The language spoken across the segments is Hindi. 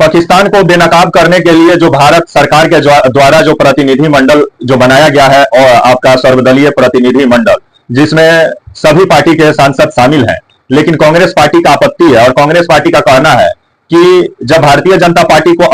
पाकिस्तान को बेनकाब करने के लिए जो भारत सरकार के द्वारा जो प्रतिनिधि मंडल जो बनाया गया है और आपका सर्वदलीय प्रतिनिधि मंडल, जिसमें सभी पार्टी के सांसद शामिल हैं, लेकिन कांग्रेस पार्टी का आपत्ति है और कांग्रेस पार्टी का कहना है कि जब भारतीय जनता पार्टी को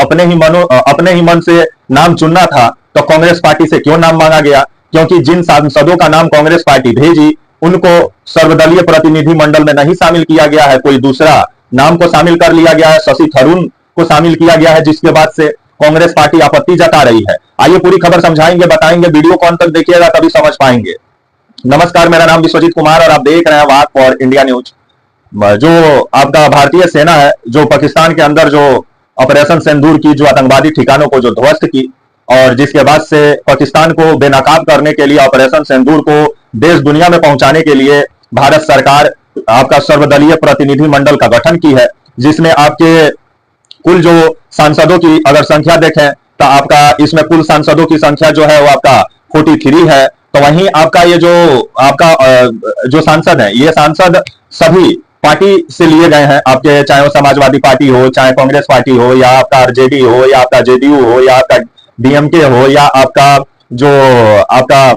अपने ही मन से नाम चुनना था तो कांग्रेस पार्टी से क्यों नाम मांगा गया, क्योंकि जिन सांसदों का नाम कांग्रेस पार्टी भेजी उनको सर्वदलीय प्रतिनिधि मंडल में नहीं शामिल किया गया है, कोई दूसरा नाम को शामिल कर लिया गया है, शशि थरूर को शामिल किया गया है, जिसके बाद से कांग्रेस पार्टी आपत्ति जता रही है। आइए पूरी खबर समझाएंगे, बताएंगे, वीडियो कौन तक देखिएगा तभी समझ पाएंगे। नमस्कार, मेरा नाम विश्वजीत कुमार और आप देख रहे हैं वाक फॉर इंडिया न्यूज। जो आपका भारतीय सेना है, जो पाकिस्तान के अंदर जो ऑपरेशन सिंदूर की, जो आतंकवादी ठिकानों को जो ध्वस्त की और जिसके बाद से पाकिस्तान को बेनकाब करने के लिए ऑपरेशन सिंदूर को देश दुनिया में पहुंचाने के लिए भारत सरकार आपका सर्वदलीय प्रतिनिधि मंडल का गठन की है, जिसमें आपके कुल जो सांसदों की अगर संख्या देखें तो आपका इसमें कुल सांसदों की संख्या जो है वो आपका 43 है। तो वहीं आपका ये जो आपका जो सांसद है, ये सांसद सभी पार्टी से लिए गए हैं, आपके चाहे वो समाजवादी पार्टी हो, चाहे कांग्रेस पार्टी हो, या आपका आरजेडी हो, या आपका जेडीयू हो, या आपका डीएमके हो, या आपका जो आपका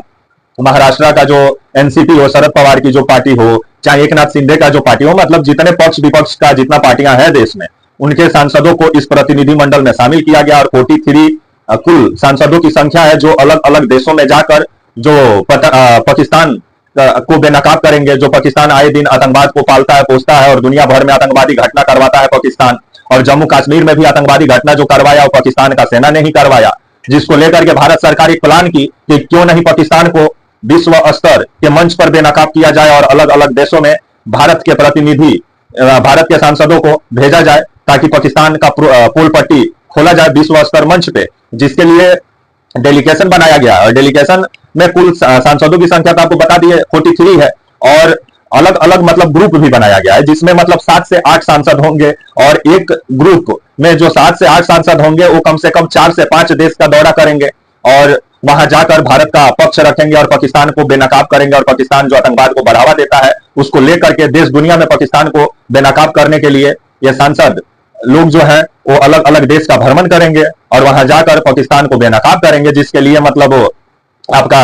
महाराष्ट्र का जो एनसीपी हो, शरद पवार की जो पार्टी हो, चाहे एकनाथ शिंदे का जो पार्टी हो, मतलब जितने पक्ष विपक्ष का जितना पार्टियां हैं देश में, उनके सांसदों को इस प्रतिनिधि मंडल में शामिल किया गया और 43 कुल सांसदों की संख्या है, जो अलग अलग देशों में जाकर जो पाकिस्तान को बेनकाब करेंगे। जो पाकिस्तान आए दिन आतंकवाद को पालता है, पोसता है और दुनिया भर में आतंकवादी घटना करवाता है पाकिस्तान, और जम्मू कश्मीर में भी आतंकवादी घटना जो करवाया वो पाकिस्तान का सेना ने ही करवाया, जिसको लेकर के भारत सरकार एक प्लान की कि क्यों नहीं पाकिस्तान को विश्व स्तर के मंच पर बेनकाब किया जाए और अलग अलग देशों में भारत के प्रतिनिधि, भारत के सांसदों को भेजा जाए ताकि पाकिस्तान का पोल पट्टी खोला जाए विश्व स्तर मंच पे, जिसके लिए डेलीगेशन बनाया गया। और डेलीगेशन में कुल सांसदों की संख्या तो आपको बता दिए 43 है, और अलग अलग मतलब ग्रुप भी बनाया गया है, जिसमें मतलब 7 से 8 सांसद होंगे, और एक ग्रुप में जो 7 से 8 सांसद होंगे वो कम से कम 4 से 5 देश का दौरा करेंगे और वहां जाकर भारत का पक्ष रखेंगे और पाकिस्तान को बेनकाब करेंगे। और पाकिस्तान जो आतंकवाद को बढ़ावा देता है उसको लेकर के देश दुनिया में पाकिस्तान को बेनकाब करने के लिए ये सांसद लोग जो है वो अलग अलग देश का भ्रमण करेंगे और वहां जाकर पाकिस्तान को बेनकाब करेंगे, जिसके लिए मतलब आपका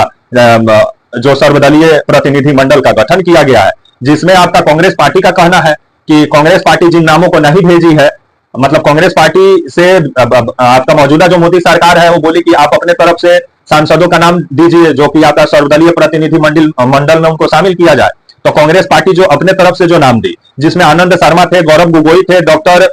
जो सर्वदलीय प्रतिनिधि मंडल का गठन किया गया है, जिसमें आपका कांग्रेस पार्टी का कहना है कि कांग्रेस पार्टी जिन नामों को नहीं भेजी है, मतलब कांग्रेस पार्टी से आपका मौजूदा जो मोदी सरकार है वो बोली कि आप अपने तरफ से सांसदों का नाम दीजिए जो कि आपका सर्वदलीय प्रतिनिधि मंडल में उनको शामिल किया जाए। तो कांग्रेस पार्टी जो अपने तरफ से जो नाम दी, जिसमें आनंद शर्मा थे, गौरव गोगोई थे, डॉक्टर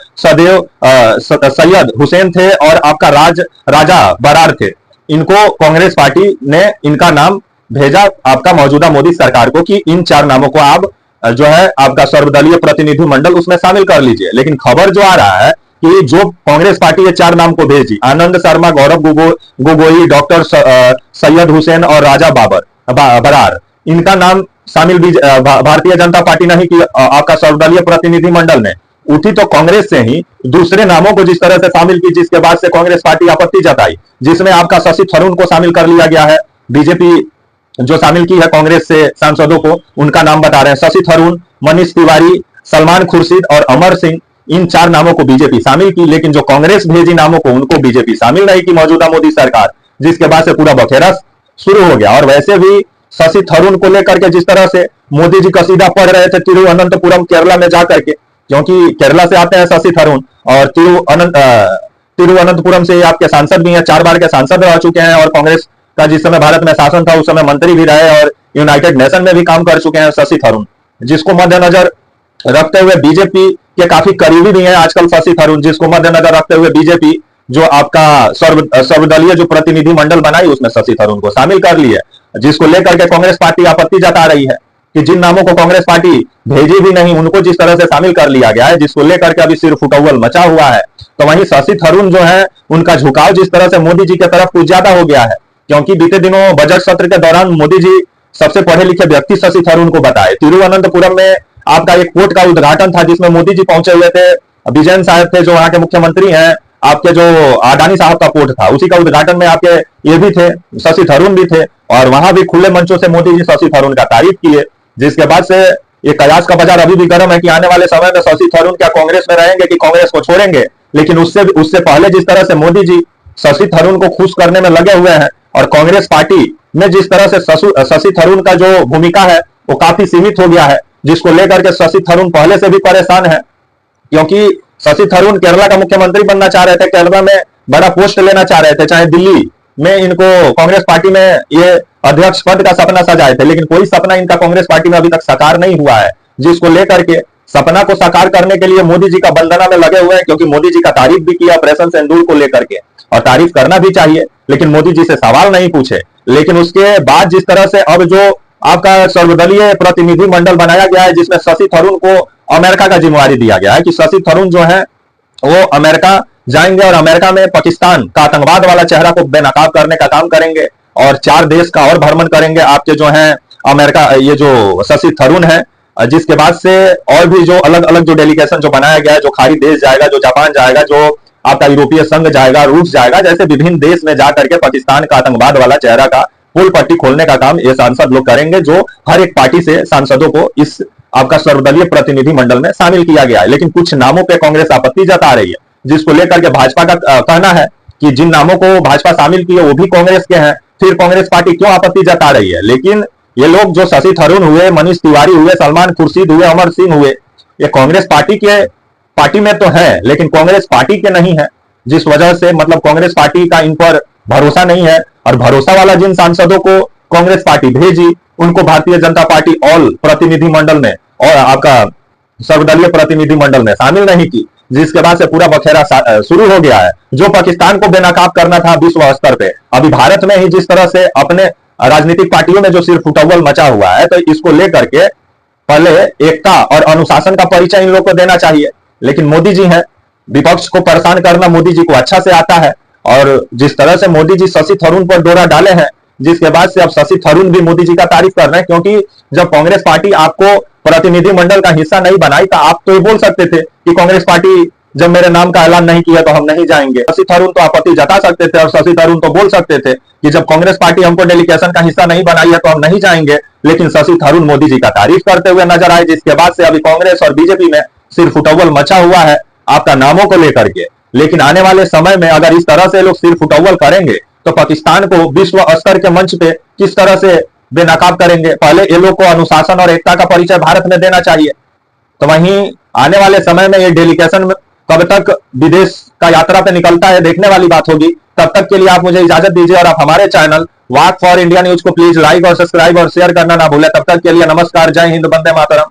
सैयद हुसैन थे और आपका राजा बरार थे, इनको कांग्रेस पार्टी ने इनका नाम भेजा आपका मौजूदा मोदी सरकार को कि इन 4 नामों को आप जो है आपका सर्वदलीय प्रतिनिधि मंडल उसमें शामिल कर लीजिए। लेकिन खबर जो आ रहा है कि जो कांग्रेस पार्टी ये 4 नाम को भेजी, आनंद शर्मा, गौरव गोगोई, डॉक्टर सैयद हुसैन और राजा बरार, इनका नाम शामिल भी भारतीय जनता पार्टी नहीं की आपका सर्वदलीय प्रतिनिधि मंडल में। उठी तो कांग्रेस से ही दूसरे नामों को जिस तरह से शामिल की, जिसके बाद से कांग्रेस पार्टी आपत्ति जताई, जिसमें आपका शशि थरूर को शामिल कर लिया गया है। बीजेपी जो शामिल की है कांग्रेस से सांसदों को, उनका नाम बता रहे हैं शशि थरूर, मनीष तिवारी, सलमान खुर्शीद और अमर सिंह, इन 4 नामों को बीजेपी शामिल की। लेकिन जो कांग्रेस भेजी नामों को उनको बीजेपी शामिल नहीं की मौजूदा मोदी सरकार, जिसके बाद से पूरा बखेड़ा शुरू हो गया। और वैसे भी शशि थरूर को लेकर के जिस तरह से मोदी जी कसीदा पढ़ रहे थे तिरुवनंतपुरम केरला में जाकर के, क्योंकि केरला से आते हैं शशि थरूर और तिरुवनंतपुरम से आपके सांसद भी हैं, 4 बार के सांसद रह चुके हैं और कांग्रेस का जिस समय भारत में शासन था उस समय मंत्री भी रहे और यूनाइटेड नेशन में भी काम कर चुके हैं शशि थरूर, जिसको मद्देनजर रखते हुए बीजेपी के काफी करीबी भी हैं आजकल शशि थरूर, जिसको मद्देनजर रखते हुए बीजेपी जो आपका सर्वदलीय जो प्रतिनिधि मंडल बनाई उसमें शशि थरूर को शामिल कर लिए, जिसको लेकर के कांग्रेस पार्टी आपत्ति जता रही है कि जिन नामों को कांग्रेस पार्टी भेजी भी नहीं उनको जिस तरह से शामिल कर लिया गया है, जिसको लेकर के अभी सिर फुटौल मचा हुआ है। तो वहीं शशि थरूर जो है उनका झुकाव जिस तरह से मोदी जी की तरफ कुछ ज्यादा हो गया है, क्योंकि बीते दिनों बजट सत्र के दौरान मोदी जी सबसे पढ़े लिखे व्यक्ति शशि थरूर को बताए। तिरुवनंतपुरम में आपका एक कोर्ट का उद्घाटन था जिसमें मोदी जी पहुंचे हुए थे, विजयन साहब थे जो वहां के मुख्यमंत्री हैं, आपके जो अडानी साहब का कोर्ट था उसी का उद्घाटन में आपके ये भी थे, शशि थरूर भी थे, और वहां भी खुले मंचों से मोदी जी शशि थरूर का तारीफ किए, जिसके बाद से ये कयास का बाजार अभी भी गर्म है कि आने वाले समय में शशि थरूर क्या कांग्रेस में रहेंगे कि कांग्रेस को छोड़ेंगे, लेकिन उससे उससे पहले जिस तरह से मोदी जी शशि थरूर को खुश करने में लगे हुए हैं, और कांग्रेस पार्टी में जिस तरह से शशि थरूर का जो भूमिका है वो काफी सीमित हो गया है, जिसको लेकर के शशि थरूर पहले से भी परेशान है। क्योंकि शशि थरूर केरला का मुख्यमंत्री बनना चाह रहे थे, केरला में बड़ा पोस्ट लेना चाह रहे थे, चाहे दिल्ली में इनको कांग्रेस पार्टी में ये अध्यक्ष पद का सपना सजाए थे, लेकिन कोई सपना इनका कांग्रेस पार्टी में अभी तक साकार नहीं हुआ है, जिसको लेकर के सपना को साकार करने के लिए मोदी जी का वंदना में लगे हुए हैं। क्योंकि मोदी जी का तारीफ भी किया ऑपरेशन सिंदूर को लेकर के, और तारीफ करना भी चाहिए, लेकिन मोदी जी से सवाल नहीं पूछे। लेकिन उसके बाद जिस तरह से अब जो आपका सर्वदलीय प्रतिनिधि मंडल बनाया गया है, जिसमें शशि थरूर को अमेरिका का जिम्मेवारी दिया गया है कि शशि थरूर जो है वो अमेरिका जाएंगे और अमेरिका में पाकिस्तान का आतंकवाद वाला चेहरा को बेनकाब करने का काम करेंगे, और 4 देश का और भ्रमण करेंगे आपके जो है अमेरिका, ये जो शशि थरूर है। जिसके बाद से और भी जो अलग अलग जो डेलीगेशन जो बनाया गया है, जो खाड़ी देश जाएगा, जो जापान जाएगा, जो आपका यूरोपीय संघ जाएगा, रूस जाएगा, जैसे विभिन्न देश में जाकर के पाकिस्तान का आतंकवाद वाला चेहरा का फुल पट्टी खोलने का काम ये सांसद लोग करेंगे, जो हर एक पार्टी से सांसदों को इस आपका सर्वदलीय प्रतिनिधि मंडल में शामिल किया गया है। लेकिन कुछ नामों पे कांग्रेस आपत्ति जता रही है, जिसको लेकर के भाजपा का कहना है कि जिन नामों को भाजपा शामिल किए वो भी कांग्रेस के हैं, फिर कांग्रेस पार्टी क्यों आपत्ति जता रही है। लेकिन ये लोग जो शशि थरूर हुए, मनीष तिवारी हुए, सलमान खुर्शीद हुए, अमर सिंह हुए, ये कांग्रेस पार्टी में तो है, लेकिन कांग्रेस पार्टी के नहीं है, जिस वजह से मतलब कांग्रेस पार्टी का इन पर भरोसा नहीं है। और भरोसा वाला जिन सांसदों को कांग्रेस पार्टी भेजी, उनको भारतीय जनता पार्टी ऑल प्रतिनिधि मंडल में और आपका सर्वदलीय प्रतिनिधि मंडल में शामिल नहीं की, जिसके बाद से पूरा बखेरा शुरू हो गया है। जो पाकिस्तान को बेनकाब करना था विश्व स्तर पे, अभी भारत में ही जिस तरह से अपने राजनीतिक पार्टियों में जो सिर्फ फुटबॉल मचा हुआ है, तो इसको लेकर के पहले एकता और अनुशासन का परिचय इन लोग को देना चाहिए। लेकिन मोदी जी हैं, विपक्ष को परेशान करना मोदी जी को अच्छा से आता है, और जिस तरह से मोदी जी शशि थरूर पर डोरा डाले हैं, जिसके बाद से अब शशि थरूर भी मोदी जी का तारीफ कर रहे हैं। क्योंकि जब कांग्रेस पार्टी आपको प्रतिनिधि मंडल का हिस्सा नहीं बनाई, तो आप तो ये बोल सकते थे कि कांग्रेस पार्टी जब मेरे नाम का ऐलान नहीं किया तो हम नहीं जाएंगे। शशि थरूर तो आपत्ति जता सकते थे, और शशि थरूर तो बोल सकते थे कि जब कांग्रेस पार्टी हमको डेलीगेशन का हिस्सा नहीं बनाई है तो हम नहीं जाएंगे। लेकिन शशि थरूर मोदी जी का तारीफ करते हुए नजर आए, जिसके बाद से अभी कांग्रेस और बीजेपी में सिर्फ फुटबॉल मचा हुआ है आपका नामों को लेकर के। लेकिन आने वाले समय में अगर इस तरह से लोग सिर्फ फुटबॉल करेंगे, तो पाकिस्तान को विश्व स्तर के मंच पे किस तरह से बेनकाब करेंगे। पहले ये लोग को अनुशासन और एकता का परिचय भारत में देना चाहिए। तो वहीं आने वाले समय में ये डेलीगेशन कब तक विदेश का यात्रा पे निकलता है, देखने वाली बात होगी। तब तक के लिए आप मुझे इजाजत दीजिए, और आप हमारे channel walk for India news को प्लीज लाइक और सब्सक्राइब और शेयर करना ना भूलें। तब तक के लिए नमस्कार, जय हिंद, वंदे मातरम।